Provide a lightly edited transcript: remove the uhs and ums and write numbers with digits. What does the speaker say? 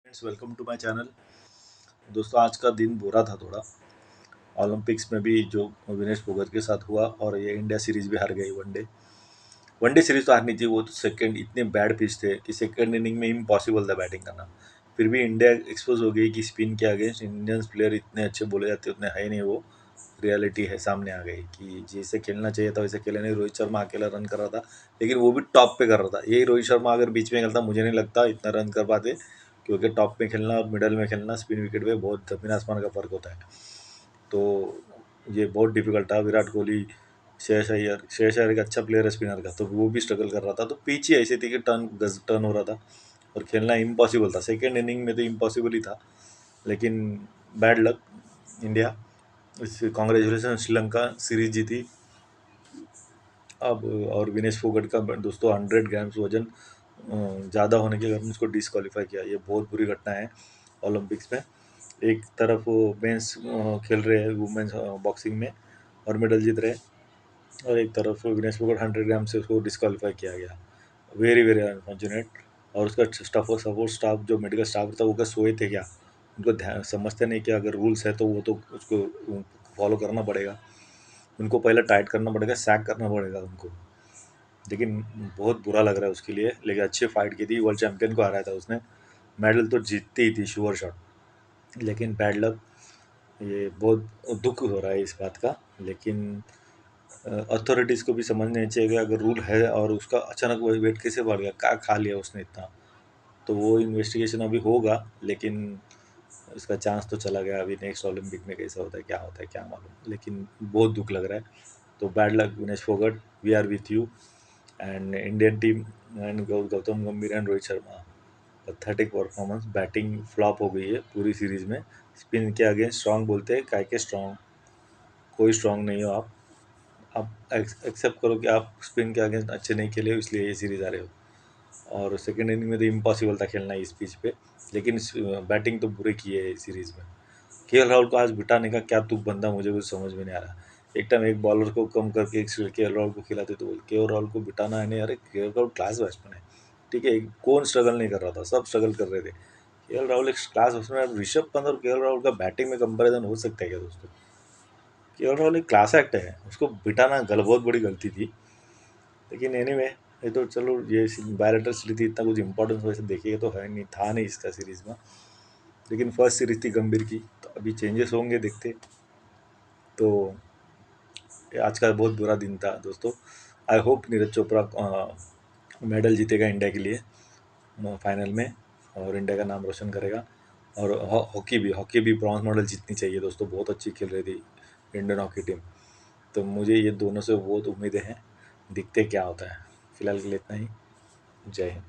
Friends, welcome to my channel. दोस्तों, आज का दिन बुरा था थोड़ा। ओलंपिक्स में भी जो विनेश फोगट के साथ हुआ और ये इंडिया सीरीज भी हार गई। वनडे सीरीज तो हारनी थी। वो तो सेकंड इतने बैड पिच थे कि सेकंड इनिंग में इम्पॉसिबल था बैटिंग करना। फिर भी इंडिया एक्सपोज हो गई कि स्पिन के अगेंस्ट इंडियंस प्लेयर इतने अच्छे बोले जाते उतने है नहीं। वो रियलिटी है, सामने आ गई कि जैसे खेलना चाहिए था वैसे खेले नहीं। रोहित शर्मा अकेला रन कर रहा था, लेकिन वो भी टॉप पे कर रहा था। यही रोहित शर्मा अगर बीच में खेलता मुझे नहीं लगता इतना रन कर पाते, क्योंकि टॉप पे खेलना और मिडल में खेलना स्पिन विकेट पे बहुत ज़मीन आसमान का फ़र्क होता है। तो ये बहुत डिफिकल्ट था। विराट कोहली, श्रेयस अय्यर एक अच्छा प्लेयर है स्पिनर का, तो वो भी स्ट्रगल कर रहा था। तो पिच ही ऐसी थी कि टर्न हो रहा था और खेलना इम्पॉसिबल था। सेकेंड इनिंग में तो इम्पॉसिबल ही था, लेकिन बैड लक इंडिया। इस कॉन्ग्रेचुलेसन, श्रीलंका सीरीज जीती अब। और विनेश फोगट का दोस्तों 100 ग्राम्स वजन ज़्यादा होने के कारण उसको डिस्क्वालीफाई किया। ये बहुत बुरी घटना है ओलंपिक्स में। एक तरफ वो मेंस खेल रहे हैं वुमेन्स बॉक्सिंग में और मेडल जीत रहे हैं, और एक तरफ विनेश फोगट 100 ग्राम से उसको डिस्क्वालीफाई किया गया। Very very unfortunate. और उसका सपोर्ट स्टाफ, जो मेडिकल स्टाफ था, वो क्या सोए थे क्या? उनको ध्यान समझते नहीं कि अगर रूल्स है तो वो तो उसको फॉलो करना पड़ेगा। उनको पहले टाइट करना पड़ेगा, सैक करना पड़ेगा उनको। लेकिन बहुत बुरा लग रहा है उसके लिए। लेकिन अच्छी फाइट की थी, वर्ल्ड चैंपियन को हराया था उसने। मेडल तो जीतती ही थी श्योर शॉट, लेकिन बैड लक। ये बहुत दुख हो रहा है इस बात का। लेकिन अथॉरिटीज़ को भी समझना चाहिए कि अगर रूल है और उसका अचानक वही वेट कैसे बढ़ गया, क्या खा लिया उसने इतना, तो वो इन्वेस्टिगेशन अभी होगा। लेकिन उसका चांस तो चला गया। अभी नेक्स्ट ओलंपिक में कैसा होता है क्या मालूम। लेकिन बहुत दुख लग रहा है। तो bad luck Vinesh Phogat, we are with you and Indian team and Gautam Gambhir and Rohit Sharma. Pathetic performance, batting flop हो गई है पूरी सीरीज में। स्पिन के अगेंस्ट स्ट्रांग बोलते हैं, काय के स्ट्रांग? कोई स्ट्रांग नहीं हो आप एक्सेप्ट करो कि आप स्पिन के अगेंस्ट अच्छे नहीं खेले हो, इसलिए ये सीरीज आ रहे हो। और सेकेंड इनिंग में तो इम्पॉसिबल था खेलना इस पिच पे, लेकिन बैटिंग तो बुरे की है इस सीरीज में। केएल राहुल को आज बिठाने का क्या तुक बंदा, मुझे कुछ समझ में नहीं आ रहा। एक टाइम एक बॉलर को कम करके एक केएल राहुल को खिलाते, तो केएल राहुल को बिठाना है नहीं। अरे केएल राहुल क्लास बैट्समैन है, ठीक है। कौन स्ट्रगल नहीं कर रहा था? सब स्ट्रगल कर रहे थे। केएल राहुल एक क्लास बैट्समैन है। ऋषभ पंत और केएल राहुल का बैटिंग में कंपैरिजन हो सकता है क्या दोस्तों? केएल राहुल एक क्लास एक्ट है, उसको बिठाना बहुत बड़ी गलती थी। लेकिन एनीवे, ये तो चलो, ये बैलेटर सीरीज थी, इतना कुछ इंपॉर्टेंस वैसे देखिएगा तो है नहीं, था नहीं इसका सीरीज में। लेकिन फर्स्ट सीरीज थी गंभीर की, तो अभी चेंजेस होंगे देखते। तो आज का बहुत बुरा दिन था दोस्तों। I hope Neeraj Chopra medal जीतेगा इंडिया के लिए फाइनल में, और इंडिया का नाम रोशन करेगा। और हॉकी भी ब्रॉन्ज मेडल जीतनी चाहिए दोस्तों। बहुत अच्छी खेल रही थी इंडियन हॉकी टीम। तो मुझे ये दोनों से बहुत उम्मीदें हैं, दिखते क्या होता है। फिलहाल के लिए इतना ही। जय हिंद।